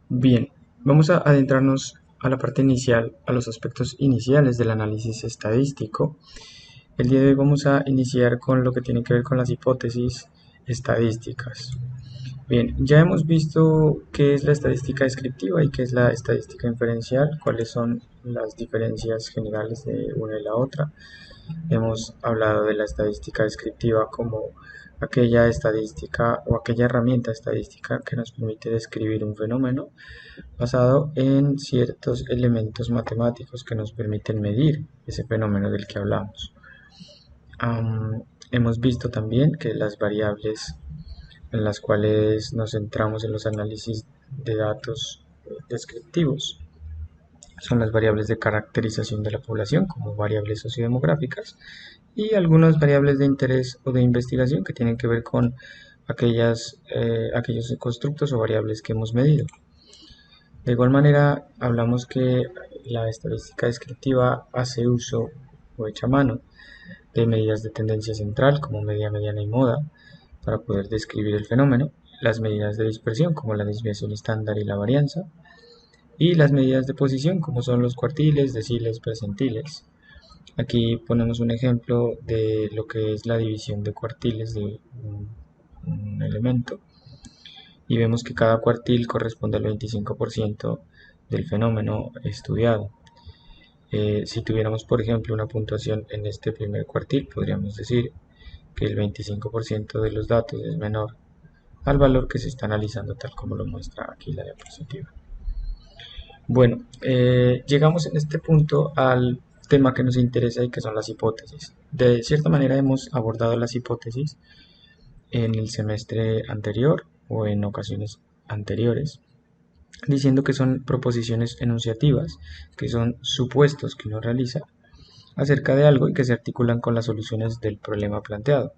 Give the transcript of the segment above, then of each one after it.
Bien, vamos a adentrarnos a la parte inicial, a los aspectos iniciales del análisis estadístico. El día de hoy vamos a iniciar con lo que tiene que ver con las hipótesis estadísticas. Bien, ya hemos visto qué es la estadística descriptiva y qué es la estadística inferencial, cuáles son las diferencias generales de una y la otra. Hemos hablado de la estadística descriptiva como aquella estadística o aquella herramienta estadística que nos permite describir un fenómeno basado en ciertos elementos matemáticos que nos permiten medir ese fenómeno del que hablamos. Hemos visto también que las variables en las cuales nos centramos en los análisis de datos descriptivos son las variables de caracterización de la población como variables sociodemográficas y algunas variables de interés o de investigación que tienen que ver con aquellos constructos o variables que hemos medido. De igual manera, hablamos que la estadística descriptiva hace uso o echa mano de medidas de tendencia central como media, mediana y moda para poder describir el fenómeno, las medidas de dispersión como la desviación estándar y la varianza, y las medidas de posición como son los cuartiles, deciles, percentiles. Aquí ponemos un ejemplo de lo que es la división de cuartiles de un elemento y vemos que cada cuartil corresponde al 25% del fenómeno estudiado. Si tuviéramos, por ejemplo, una puntuación en este primer cuartil, podríamos decir que el 25% de los datos es menor al valor que se está analizando, tal como lo muestra aquí la diapositiva. Bueno, llegamos en este punto al tema que nos interesa y que son las hipótesis. De cierta manera hemos abordado las hipótesis en el semestre anterior o en ocasiones anteriores, diciendo que son proposiciones enunciativas, que son supuestos que uno realiza acerca de algo y que se articulan con las soluciones del problema planteado.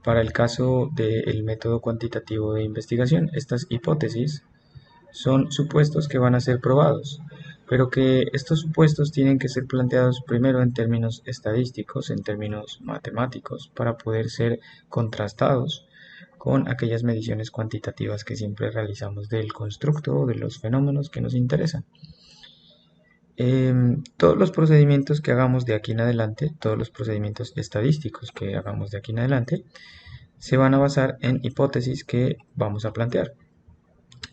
Para el caso del método cuantitativo de investigación, estas hipótesis son supuestos que van a ser probados, pero que estos supuestos tienen que ser planteados primero en términos estadísticos, en términos matemáticos, para poder ser contrastados con aquellas mediciones cuantitativas que siempre realizamos del constructo o de los fenómenos que nos interesan. Todos los procedimientos que hagamos de aquí en adelante, todos los procedimientos estadísticos que hagamos de aquí en adelante, se van a basar en hipótesis que vamos a plantear.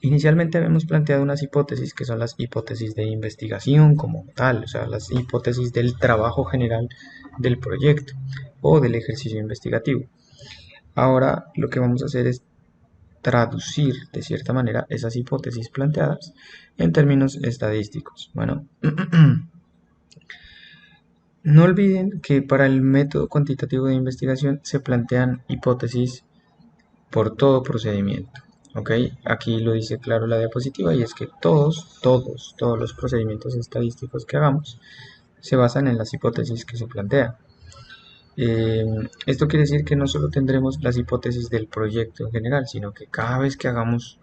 Inicialmente habíamos planteado unas hipótesis que son las hipótesis de investigación como tal, o sea, las hipótesis del trabajo general del proyecto o del ejercicio investigativo. Ahora lo que vamos a hacer es traducir de cierta manera esas hipótesis planteadas en términos estadísticos. Bueno, no olviden que para el método cuantitativo de investigación se plantean hipótesis por todo procedimiento. ¿Ok? Aquí lo dice claro la diapositiva y es que todos los procedimientos estadísticos que hagamos se basan en las hipótesis que se plantean. Esto quiere decir que no solo tendremos las hipótesis del proyecto en general, sino que cada vez que hagamos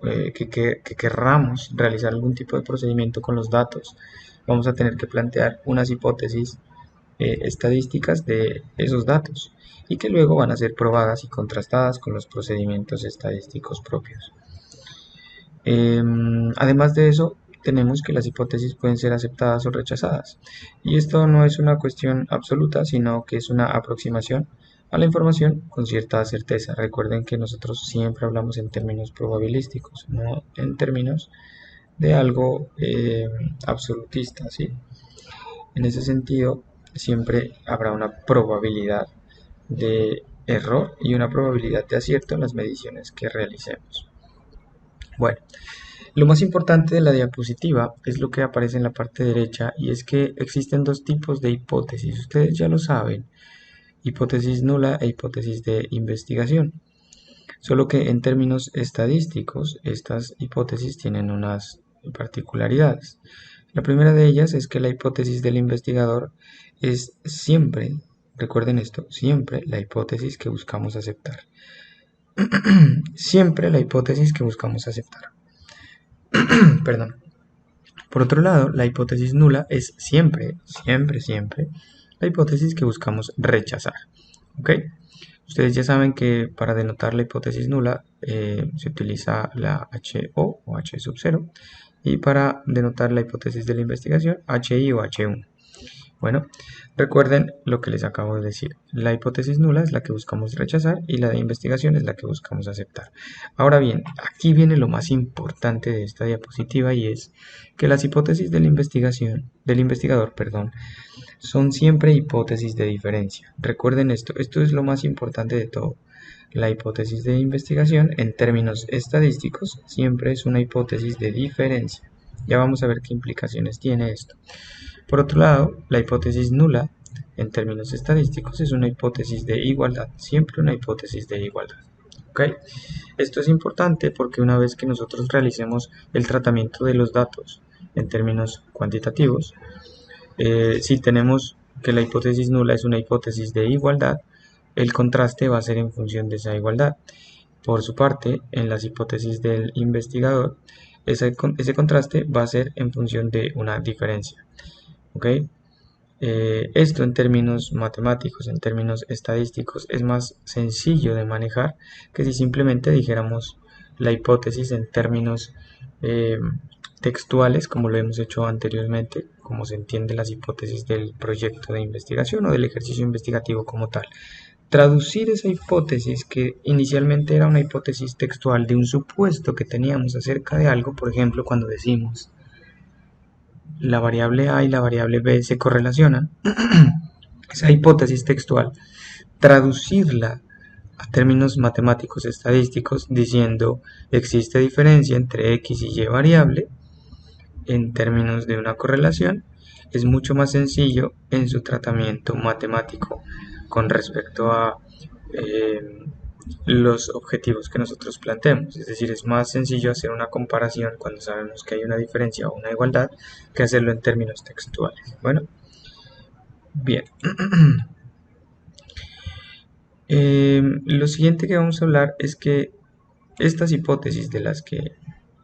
que querramos realizar algún tipo de procedimiento con los datos, vamos a tener que plantear unas hipótesis estadísticas de esos datos y que luego van a ser probadas y contrastadas con los procedimientos estadísticos propios. Además de eso, tenemos que las hipótesis pueden ser aceptadas o rechazadas. Y esto no es una cuestión absoluta, sino que es una aproximación a la información con cierta certeza. Recuerden que nosotros siempre hablamos en términos probabilísticos, no en términos de algo absolutista, ¿sí? En ese sentido, siempre habrá una probabilidad de error y una probabilidad de acierto en las mediciones que realicemos. Bueno, lo más importante de la diapositiva es lo que aparece en la parte derecha y es que existen dos tipos de hipótesis. Ustedes ya lo saben, hipótesis nula e hipótesis de investigación. Solo que en términos estadísticos, estas hipótesis tienen unas particularidades. La primera de ellas es que la hipótesis del investigador es siempre, recuerden esto, siempre la hipótesis que buscamos aceptar. Siempre la hipótesis que buscamos aceptar. Perdón. Por otro lado, la hipótesis nula es siempre la hipótesis que buscamos rechazar. ¿Ok? Ustedes ya saben que para denotar la hipótesis nula se utiliza la HO o H sub 0 y para denotar la hipótesis de la investigación HI o H1. Bueno, recuerden lo que les acabo de decir. La hipótesis nula es la que buscamos rechazar y la de investigación es la que buscamos aceptar. Ahora bien, aquí viene lo más importante de esta diapositiva y es que las hipótesis de la investigador, son siempre hipótesis de diferencia. Recuerden esto es lo más importante de todo. La hipótesis de investigación en términos estadísticos siempre es una hipótesis de diferencia. Ya vamos a ver qué implicaciones tiene esto. Por otro lado, la hipótesis nula en términos estadísticos es una hipótesis de igualdad, siempre una hipótesis de igualdad. ¿Okay? Esto es importante porque una vez que nosotros realicemos el tratamiento de los datos en términos cuantitativos, si tenemos que la hipótesis nula es una hipótesis de igualdad, el contraste va a ser en función de esa igualdad. Por su parte, en las hipótesis del investigador, ese contraste va a ser en función de una diferencia. ¿Okay? Esto en términos matemáticos, en términos estadísticos, es más sencillo de manejar que si simplemente dijéramos la hipótesis en términos textuales, como lo hemos hecho anteriormente, como se entiende las hipótesis del proyecto de investigación o del ejercicio investigativo como tal. Traducir esa hipótesis, que inicialmente era una hipótesis textual de un supuesto que teníamos acerca de algo, por ejemplo, cuando decimos la variable A y la variable B se correlacionan, esa hipótesis textual, traducirla a términos matemáticos estadísticos diciendo existe diferencia entre X y Y variable en términos de una correlación, es mucho más sencillo en su tratamiento matemático con respecto a los objetivos que nosotros planteemos. Es decir, es más sencillo hacer una comparación cuando sabemos que hay una diferencia o una igualdad que hacerlo en términos textuales. Bueno, bien. Lo siguiente que vamos a hablar es que estas hipótesis de las que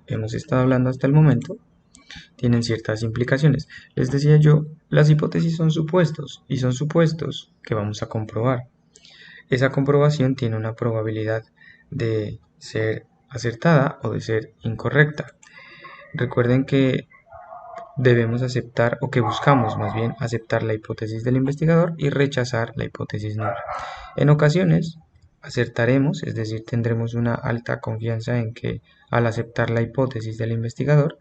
hemos estado hablando hasta el momento tienen ciertas implicaciones. Les decía yo, las hipótesis son supuestos y son supuestos que vamos a comprobar. Esa comprobación tiene una probabilidad de ser acertada o de ser incorrecta. Recuerden que debemos aceptar, o que buscamos más bien, aceptar la hipótesis del investigador y rechazar la hipótesis nula. En ocasiones acertaremos, es decir, tendremos una alta confianza en que al aceptar la hipótesis del investigador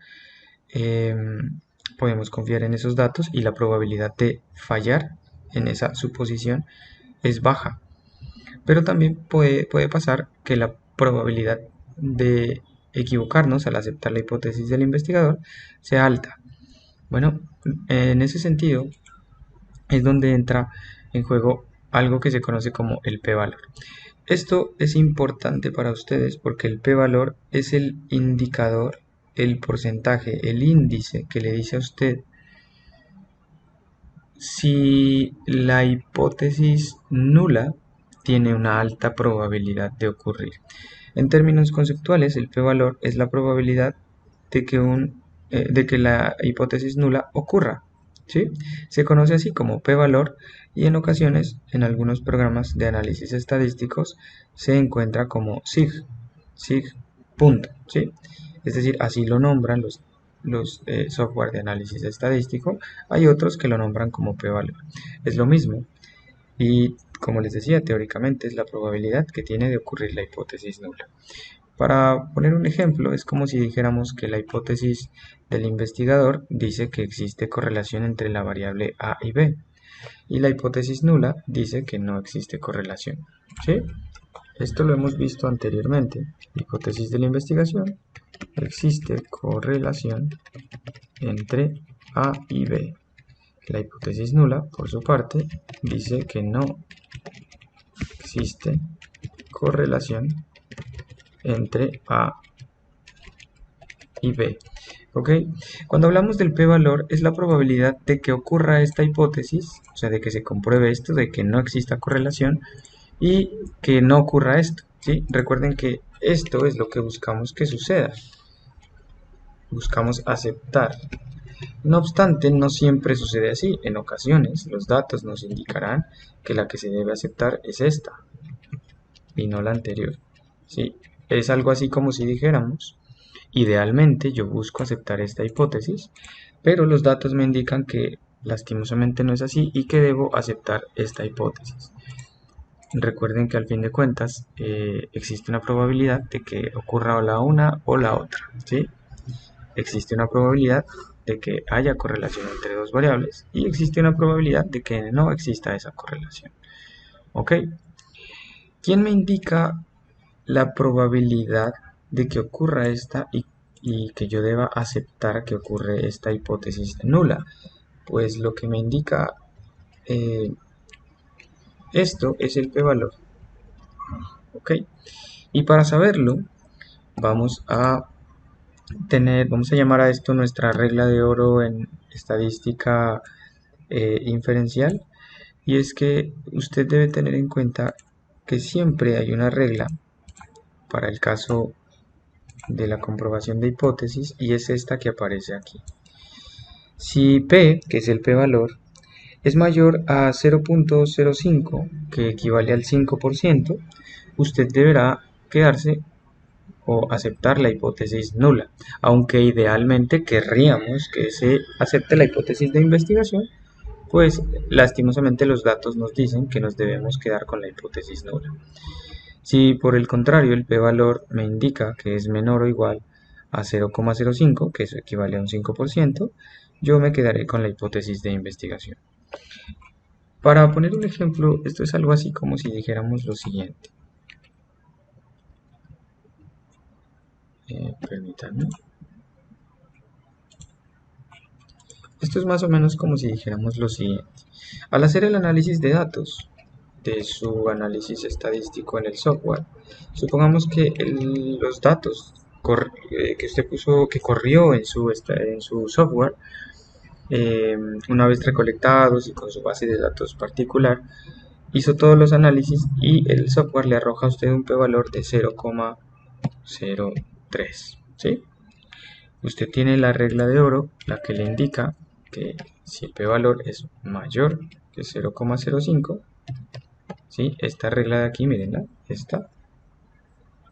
podemos confiar en esos datos y la probabilidad de fallar en esa suposición es baja. Pero también puede pasar que la probabilidad de equivocarnos al aceptar la hipótesis del investigador sea alta. Bueno, en ese sentido es donde entra en juego algo que se conoce como el p-valor. Esto es importante para ustedes porque el p-valor es el indicador, el porcentaje, el índice que le dice a usted si la hipótesis nula tiene una alta probabilidad de ocurrir. En términos conceptuales, el p-valor es la probabilidad de que la hipótesis nula ocurra. ¿Sí? Se conoce así como p-valor y en ocasiones, en algunos programas de análisis estadísticos, se encuentra como sig punto. ¿Sí? Es decir, así lo nombran los software de análisis estadístico. Hay otros que lo nombran como p-valor. Es lo mismo. Y como les decía, teóricamente es la probabilidad que tiene de ocurrir la hipótesis nula. Para poner un ejemplo, es como si dijéramos que la hipótesis del investigador dice que existe correlación entre la variable A y B, y la hipótesis nula dice que no existe correlación. ¿Sí? Esto lo hemos visto anteriormente. Hipótesis de la investigación, existe correlación entre A y B. La hipótesis nula, por su parte, dice que no existe correlación entre A y B. ¿Ok? Cuando hablamos del p-valor es la probabilidad de que ocurra esta hipótesis, o sea, de que se compruebe esto, de que no exista correlación y que no ocurra esto. ¿Sí? Recuerden que esto es lo que buscamos que suceda. Buscamos aceptar. No obstante, no siempre sucede así. En ocasiones, los datos nos indicarán que la que se debe aceptar es esta. y no la anterior. ¿Sí? Es algo así como si dijéramos, idealmente yo busco aceptar esta hipótesis, pero los datos me indican que lastimosamente no es así y que debo aceptar esta hipótesis. Recuerden que al fin de cuentas existe una probabilidad de que ocurra o la una o la otra, ¿sí? Existe una probabilidad de que haya correlación entre dos variables y existe una probabilidad de que no exista esa correlación. ¿Ok? ¿Quién me indica la probabilidad de que ocurra esta y que yo deba aceptar que ocurre esta hipótesis nula? Pues lo que me indica esto es el p-valor. ¿Ok? Y para saberlo, vamos a vamos a llamar a esto nuestra regla de oro en estadística inferencial, y es que usted debe tener en cuenta que siempre hay una regla para el caso de la comprobación de hipótesis, y es esta que aparece aquí. Si P, que es el p-valor, es mayor a 0.05, que equivale al 5%, usted deberá quedarse o aceptar la hipótesis nula, aunque idealmente querríamos que se acepte la hipótesis de investigación, pues lastimosamente los datos nos dicen que nos debemos quedar con la hipótesis nula. Si por el contrario el p-valor me indica que es menor o igual a 0,05, que eso equivale a un 5%, yo me quedaré con la hipótesis de investigación. Para poner un ejemplo, esto es algo así como si dijéramos lo siguiente. Permítanme. Esto es más o menos como si dijéramos lo siguiente. Al hacer el análisis de datos de su análisis estadístico en el software, supongamos que los datos que usted puso, que corrió en su software, una vez recolectados y con su base de datos particular, hizo todos los análisis y el software le arroja a usted un p-valor de 0,03. ¿Sí? Usted tiene la regla de oro, la que le indica que si el p-valor es mayor que 0,05, ¿sí? Esta regla de aquí, mírenla, esta,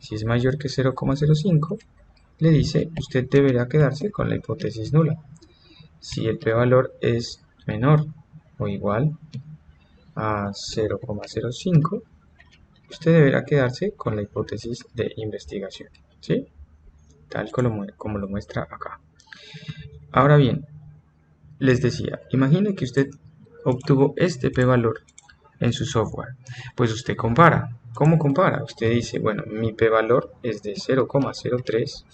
si es mayor que 0,05, le dice usted deberá quedarse con la hipótesis nula. Si el p-valor es menor o igual a 0,05, usted deberá quedarse con la hipótesis de investigación, ¿sí? Tal como lo muestra acá. Ahora bien, les decía, imagine que usted obtuvo este p-valor en su software. Pues usted compara. ¿Cómo compara? Usted dice, bueno, mi p-valor es de 0,03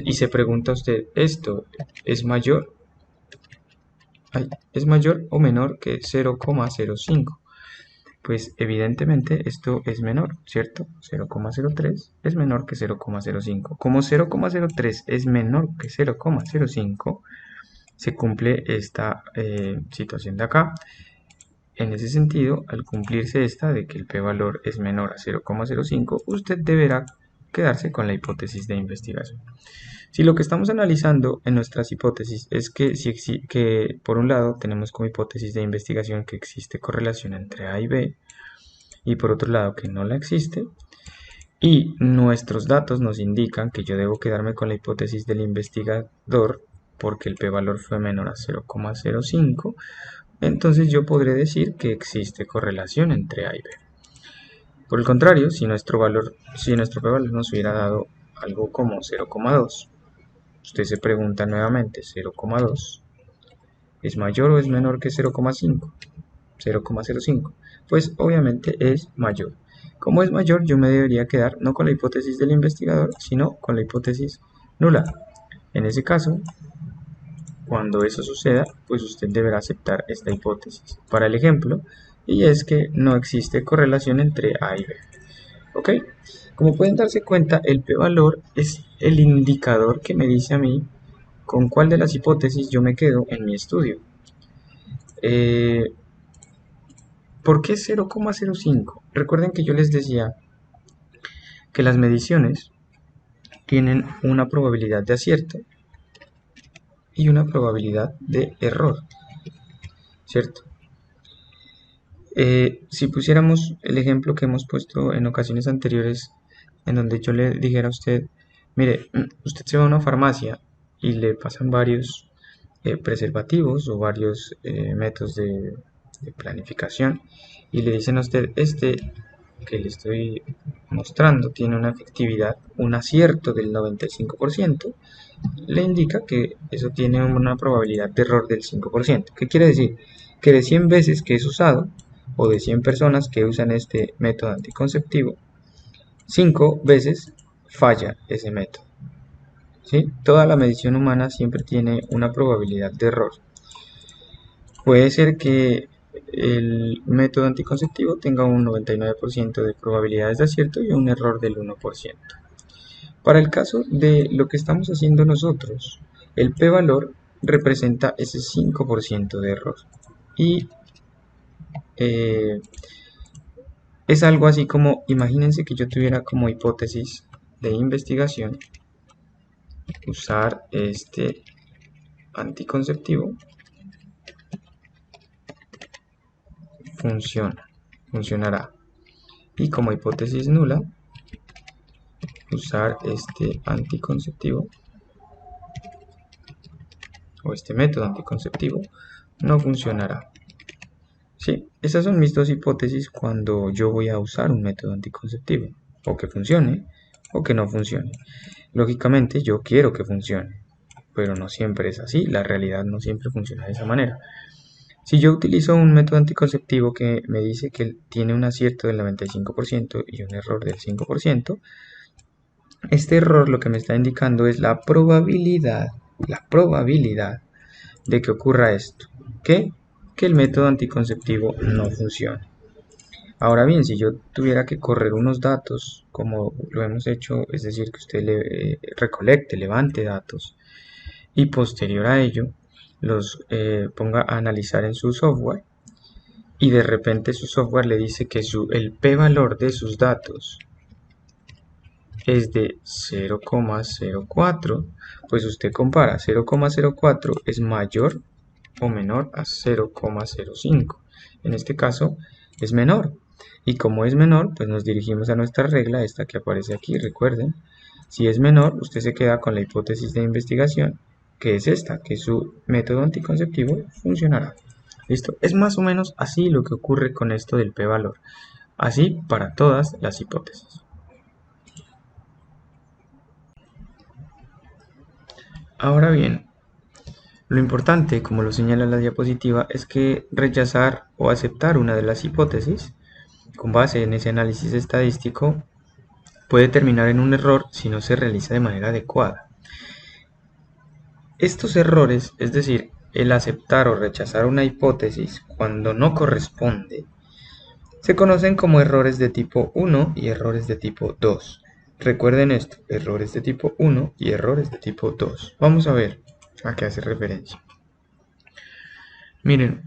y se pregunta usted, ¿esto es mayor? ¿Es mayor o menor que 0,05? Pues evidentemente esto es menor, ¿cierto? 0,03 es menor que 0,05. Como 0,03 es menor que 0,05, se cumple esta situación de acá. En ese sentido, al cumplirse esta de que el p-valor es menor a 0,05, usted deberá quedarse con la hipótesis de investigación. Si lo que estamos analizando en nuestras hipótesis es que por un lado tenemos como hipótesis de investigación que existe correlación entre A y B, y por otro lado que no la existe, y nuestros datos nos indican que yo debo quedarme con la hipótesis del investigador porque el p-valor fue menor a 0,05, entonces yo podré decir que existe correlación entre A y B. Por el contrario, si nuestro p-valor nos hubiera dado algo como 0,2, usted se pregunta nuevamente, 0,2 ¿es mayor o es menor que 0,5? 0,05. Pues obviamente es mayor. Como es mayor, yo me debería quedar no con la hipótesis del investigador, sino con la hipótesis nula. En ese caso, cuando eso suceda, pues usted deberá aceptar esta hipótesis para el ejemplo, y es que no existe correlación entre A y B. ¿Ok? Como pueden darse cuenta, el p-valor es el indicador que me dice a mí con cuál de las hipótesis yo me quedo en mi estudio. ¿Por qué 0,05? Recuerden que yo les decía que las mediciones tienen una probabilidad de acierto y una probabilidad de error, ¿cierto? Si pusiéramos el ejemplo que hemos puesto en ocasiones anteriores, en donde yo le dijera a usted, mire, usted se va a una farmacia y le pasan varios preservativos o varios métodos de planificación y le dicen a usted, este que le estoy mostrando tiene una efectividad, un acierto del 95%, le indica que eso tiene una probabilidad de error del 5%. ¿Qué quiere decir? Que de 100 veces que es usado, o de 100 personas que usan este método anticonceptivo, 5 veces falla ese método. ¿Sí? Toda la medición humana siempre tiene una probabilidad de error. Puede ser que el método anticonceptivo tenga un 99% de probabilidades de acierto y un error del 1%. Para el caso de lo que estamos haciendo nosotros, el p-valor representa ese 5% de error. Y es algo así como, imagínense que yo tuviera como hipótesis de investigación usar este anticonceptivo. Funcionará. Y como hipótesis nula, usar este anticonceptivo o este método anticonceptivo no funcionará. Sí, esas son mis dos hipótesis cuando yo voy a usar un método anticonceptivo, o que funcione o que no funcione. Lógicamente yo quiero que funcione, pero no siempre es así, la realidad no siempre funciona de esa manera. Si yo utilizo un método anticonceptivo que me dice que tiene un acierto del 95% y un error del 5%, este error lo que me está indicando es la probabilidad de que ocurra esto, que el método anticonceptivo no funcione. Ahora bien, si yo tuviera que correr unos datos, como lo hemos hecho, es decir, que usted recolecte, levante datos, y posterior a ello los ponga a analizar en su software, y de repente su software le dice que el p-valor de sus datos es de 0,04, pues usted compara 0,04 es mayor o menor a 0,05. En este caso es menor. Y como es menor, pues nos dirigimos a nuestra regla, esta que aparece aquí, recuerden. Si es menor, usted se queda con la hipótesis de investigación, que es esta, que su método anticonceptivo funcionará. ¿Listo? Es más o menos así lo que ocurre con esto del p-valor. Así para todas las hipótesis. Ahora bien, lo importante, como lo señala la diapositiva, es que rechazar o aceptar una de las hipótesis, con base en ese análisis estadístico, puede terminar en un error si no se realiza de manera adecuada. Estos errores, es decir, el aceptar o rechazar una hipótesis cuando no corresponde, se conocen como errores de tipo 1 y errores de tipo 2. Recuerden esto, errores de tipo 1 y errores de tipo 2. Vamos a ver a qué hace referencia. Miren,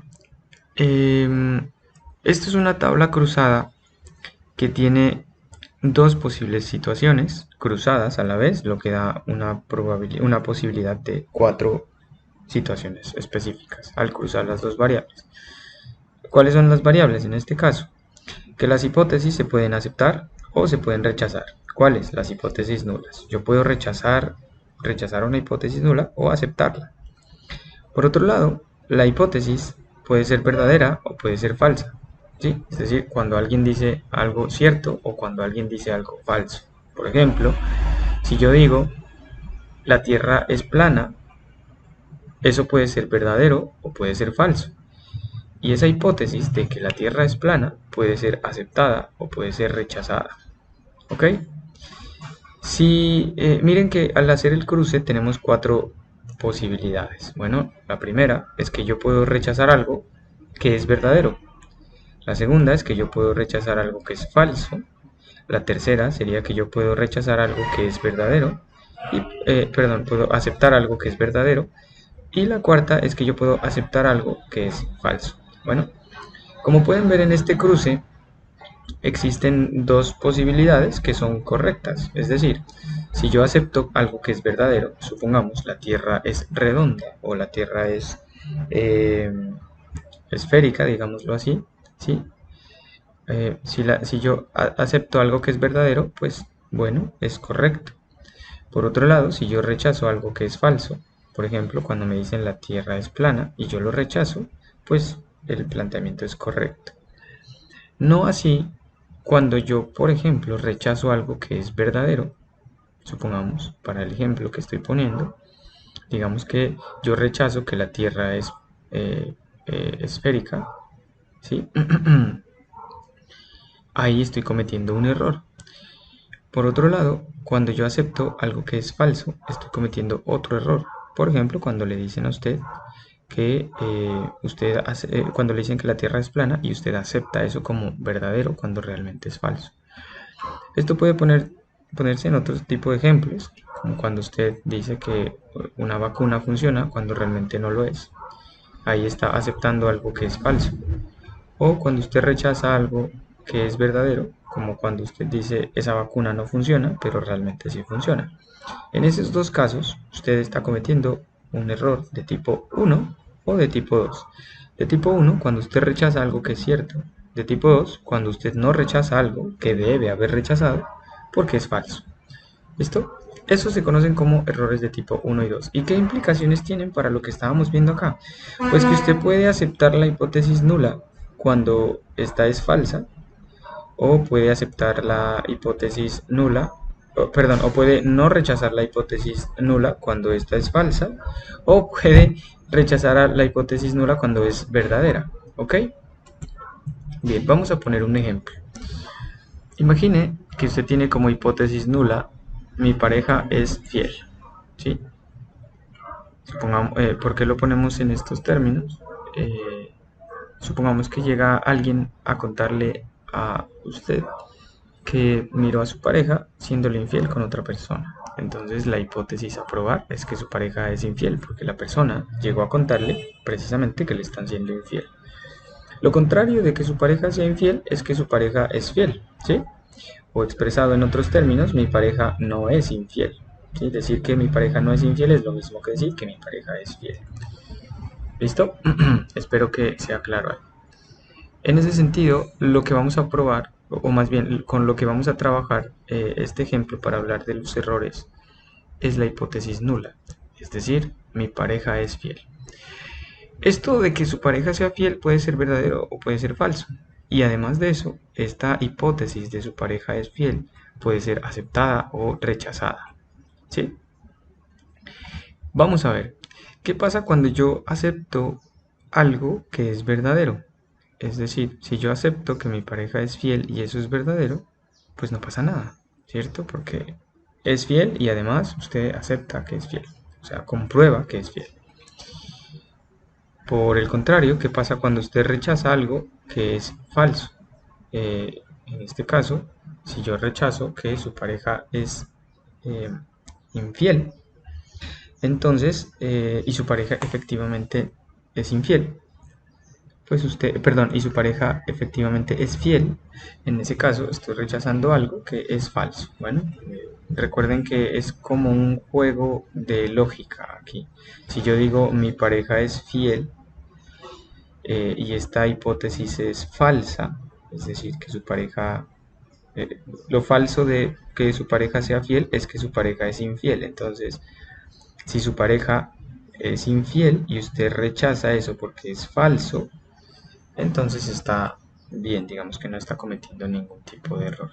esto es una tabla cruzada que tiene dos posibles situaciones cruzadas a la vez, lo que da una posibilidad de 4 situaciones específicas al cruzar las dos variables. ¿Cuáles son las variables en este caso? Que las hipótesis se pueden aceptar o se pueden rechazar. ¿Cuáles? Las hipótesis nulas. Yo puedo rechazar una hipótesis nula o aceptarla. Por otro lado, la hipótesis puede ser verdadera o puede ser falsa. ¿Sí? Es decir, cuando alguien dice algo cierto o cuando alguien dice algo falso. Por ejemplo, si yo digo la Tierra es plana, eso puede ser verdadero o puede ser falso. Y esa hipótesis de que la Tierra es plana puede ser aceptada o puede ser rechazada. ¿Ok? Miren que al hacer el cruce tenemos 4 posibilidades. Bueno, la primera es que yo puedo rechazar algo que es verdadero. La segunda es que yo puedo rechazar algo que es falso. La tercera sería que yo puedo rechazar algo que es verdadero. Puedo aceptar algo que es verdadero. Y la cuarta es que yo puedo aceptar algo que es falso. Bueno, como pueden ver en este cruce, existen dos posibilidades que son correctas. Es decir, si yo acepto algo que es verdadero, supongamos la Tierra es redonda o la Tierra es esférica, digámoslo así, ¿sí? si yo acepto algo que es verdadero, pues bueno, es correcto. Por otro lado, si yo rechazo algo que es falso, por ejemplo, cuando me dicen la Tierra es plana y yo lo rechazo, pues el planteamiento es correcto. No así cuando yo, por ejemplo, rechazo algo que es verdadero, supongamos, para el ejemplo que estoy poniendo, digamos que yo rechazo que la Tierra es eh, esférica, ¿sí? Ahí estoy cometiendo un error. Por otro lado, cuando yo acepto algo que es falso, estoy cometiendo otro error. Por ejemplo, cuando le dicen a usted que cuando le dicen que la Tierra es plana y usted acepta eso como verdadero cuando realmente es falso. Esto puede ponerse en otro tipo de ejemplos, como cuando usted dice que una vacuna funciona cuando realmente no lo es. Ahí está aceptando algo que es falso. O cuando usted rechaza algo que es verdadero, como cuando usted dice esa vacuna no funciona, pero realmente sí funciona. En esos dos casos, usted está cometiendo un error de tipo 1 o de tipo 2. De tipo 1, cuando usted rechaza algo que es cierto. De tipo 2, cuando usted no rechaza algo que debe haber rechazado porque es falso. ¿Listo? Esos se conocen como errores de tipo 1 y 2. ¿Y qué implicaciones tienen para lo que estábamos viendo acá? Pues que usted puede aceptar la hipótesis nula cuando esta es falsa, o puede aceptar la hipótesis nula, o puede no rechazar la hipótesis nula cuando esta es falsa, o puede rechazar la hipótesis nula cuando es verdadera. ¿Ok? Bien, vamos a poner un ejemplo. Imagine que usted tiene como hipótesis nula: mi pareja es fiel. ¿Sí? ¿Por qué lo ponemos en estos términos? Supongamos que llega alguien a contarle a usted que miró a su pareja siéndole infiel con otra persona. Entonces la hipótesis a probar es que su pareja es infiel porque la persona llegó a contarle precisamente que le están siendo infiel. Lo contrario de que su pareja sea infiel es que su pareja es fiel, ¿sí? O expresado en otros términos, mi pareja no es infiel. ¿Sí? Decir que mi pareja no es infiel es lo mismo que decir que mi pareja es fiel. ¿Listo? Espero que sea claro ahí. En ese sentido, lo que vamos a probar, o más bien con lo que vamos a trabajar este ejemplo para hablar de los errores, es la hipótesis nula. Es decir, mi pareja es fiel. Esto de que su pareja sea fiel puede ser verdadero o puede ser falso. Y además de eso, esta hipótesis de su pareja es fiel puede ser aceptada o rechazada. ¿Sí? Vamos a ver, ¿qué pasa cuando yo acepto algo que es verdadero? Es decir, si yo acepto que mi pareja es fiel y eso es verdadero, pues no pasa nada, ¿cierto? Porque es fiel y además usted acepta que es fiel, o sea, comprueba que es fiel. Por el contrario, ¿qué pasa cuando usted rechaza algo que es falso? En este caso, si yo rechazo que su pareja es eh, infiel, entonces, y su pareja efectivamente es infiel, pues usted, perdón, y su pareja efectivamente es fiel, en ese caso estoy rechazando algo que es falso. Bueno, recuerden que es como un juego de lógica aquí. Si yo digo mi pareja es fiel y esta hipótesis es falsa, es decir, que su pareja, lo falso de que su pareja sea fiel es que su pareja es infiel. Entonces, si su pareja es infiel y usted rechaza eso porque es falso, entonces está bien, digamos que no está cometiendo ningún tipo de error.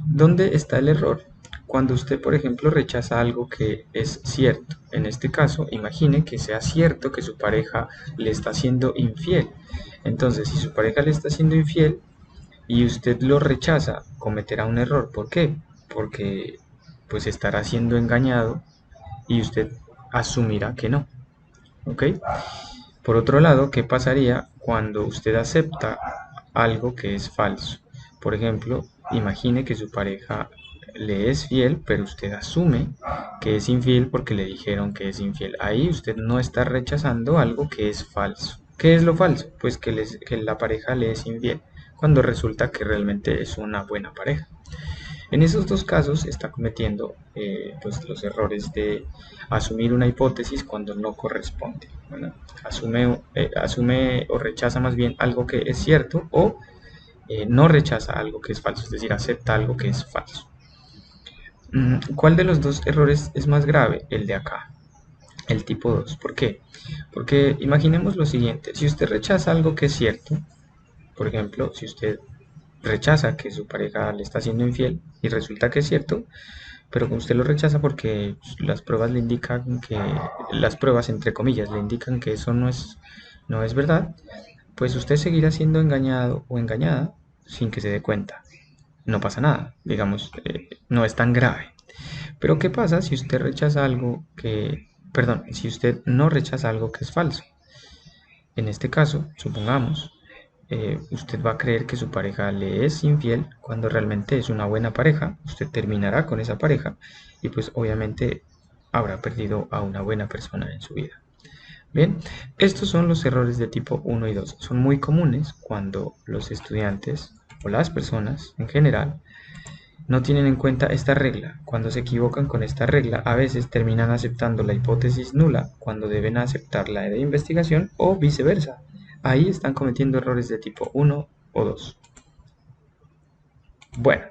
¿Dónde está el error? Cuando usted, por ejemplo, rechaza algo que es cierto. En este caso, imagine que sea cierto que su pareja le está siendo infiel. Entonces, si su pareja le está siendo infiel y usted lo rechaza, cometerá un error. ¿Por qué? Porque pues estará siendo engañado y usted asumirá que no. ¿Ok? Por otro lado, ¿qué pasaría cuando usted acepta algo que es falso? Por ejemplo, imagine que su pareja le es fiel, pero usted asume que es infiel porque le dijeron que es infiel. Ahí usted no está rechazando algo que es falso. ¿Qué es lo falso? Pues que la pareja le es infiel, cuando resulta que realmente es una buena pareja. En esos dos casos está cometiendo pues los errores de asumir una hipótesis cuando no corresponde. ¿Verdad? Asume o rechaza más bien algo que es cierto, o no rechaza algo que es falso, es decir, acepta algo que es falso. ¿Cuál de los dos errores es más grave? El de acá, el tipo 2. ¿Por qué? Porque imaginemos lo siguiente, si usted rechaza algo que es cierto, por ejemplo, si usted rechaza que su pareja le está siendo infiel y resulta que es cierto, pero usted lo rechaza porque las pruebas le indican que, las pruebas entre comillas, le indican que eso no es verdad, pues usted seguirá siendo engañado o engañada sin que se dé cuenta. No pasa nada, digamos, no es tan grave. Pero ¿qué pasa si usted rechaza algo que, perdón, si usted no rechaza algo que es falso? En este caso, supongamos, usted va a creer que su pareja le es infiel cuando realmente es una buena pareja. Usted terminará con esa pareja y pues obviamente habrá perdido a una buena persona en su vida. Bien, estos son los errores de tipo 1 y 2. Son muy comunes cuando los estudiantes o las personas en general no tienen en cuenta esta regla. Cuando se equivocan con esta regla, a veces terminan aceptando la hipótesis nula cuando deben aceptar la de investigación o viceversa. Ahí están cometiendo errores de tipo 1 o 2. Bueno,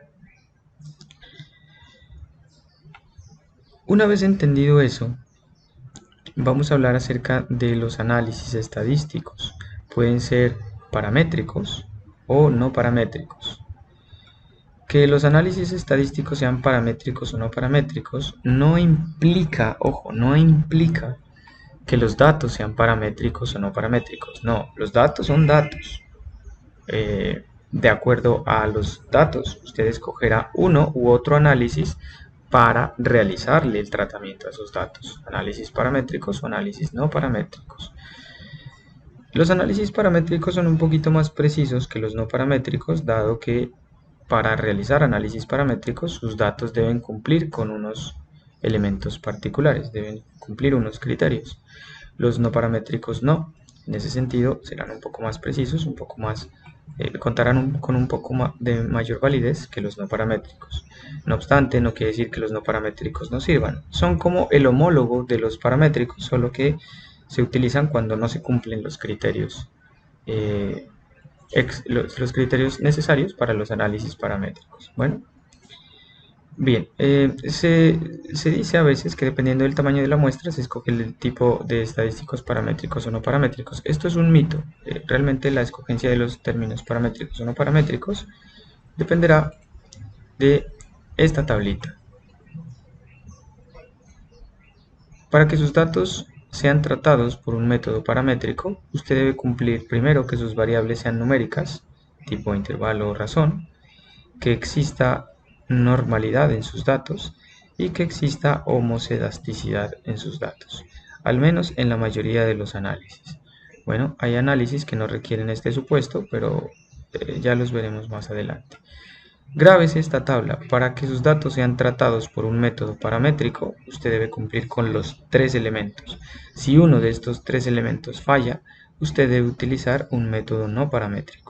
una vez entendido eso, vamos a hablar acerca de los análisis estadísticos. Pueden ser paramétricos o no paramétricos. Que los análisis estadísticos sean paramétricos o no paramétricos no implica, ojo, no implica que los datos sean paramétricos o no paramétricos. No, los datos son datos. De acuerdo a los datos, usted escogerá uno u otro análisis para realizarle el tratamiento a esos datos. Análisis paramétricos o análisis no paramétricos. Los análisis paramétricos son un poquito más precisos que los no paramétricos, dado que para realizar análisis paramétricos sus datos deben cumplir con unos elementos particulares, deben cumplir unos criterios. Los no paramétricos no. En ese sentido serán un poco más precisos, un poco más, contarán con un poco de mayor validez que los no paramétricos. No obstante, no quiere decir que los no paramétricos no sirvan. Son como el homólogo de los paramétricos, solo que se utilizan cuando no se cumplen los criterios, los criterios necesarios para los análisis paramétricos. Bueno. Bien, se dice a veces que dependiendo del tamaño de la muestra se escoge el tipo de estadísticos paramétricos o no paramétricos. Esto es un mito. Realmente la escogencia de los términos paramétricos o no paramétricos dependerá de esta tablita. Para que sus datos sean tratados por un método paramétrico, usted debe cumplir primero que sus variables sean numéricas, tipo intervalo o razón, que exista normalidad en sus datos y que exista homocedasticidad en sus datos, al menos en la mayoría de los análisis. Bueno, hay análisis que no requieren este supuesto, pero ya los veremos más adelante. Grábese esta tabla. Para que sus datos sean tratados por un método paramétrico, usted debe cumplir con los tres elementos. Si uno de estos tres elementos falla, usted debe utilizar un método no paramétrico.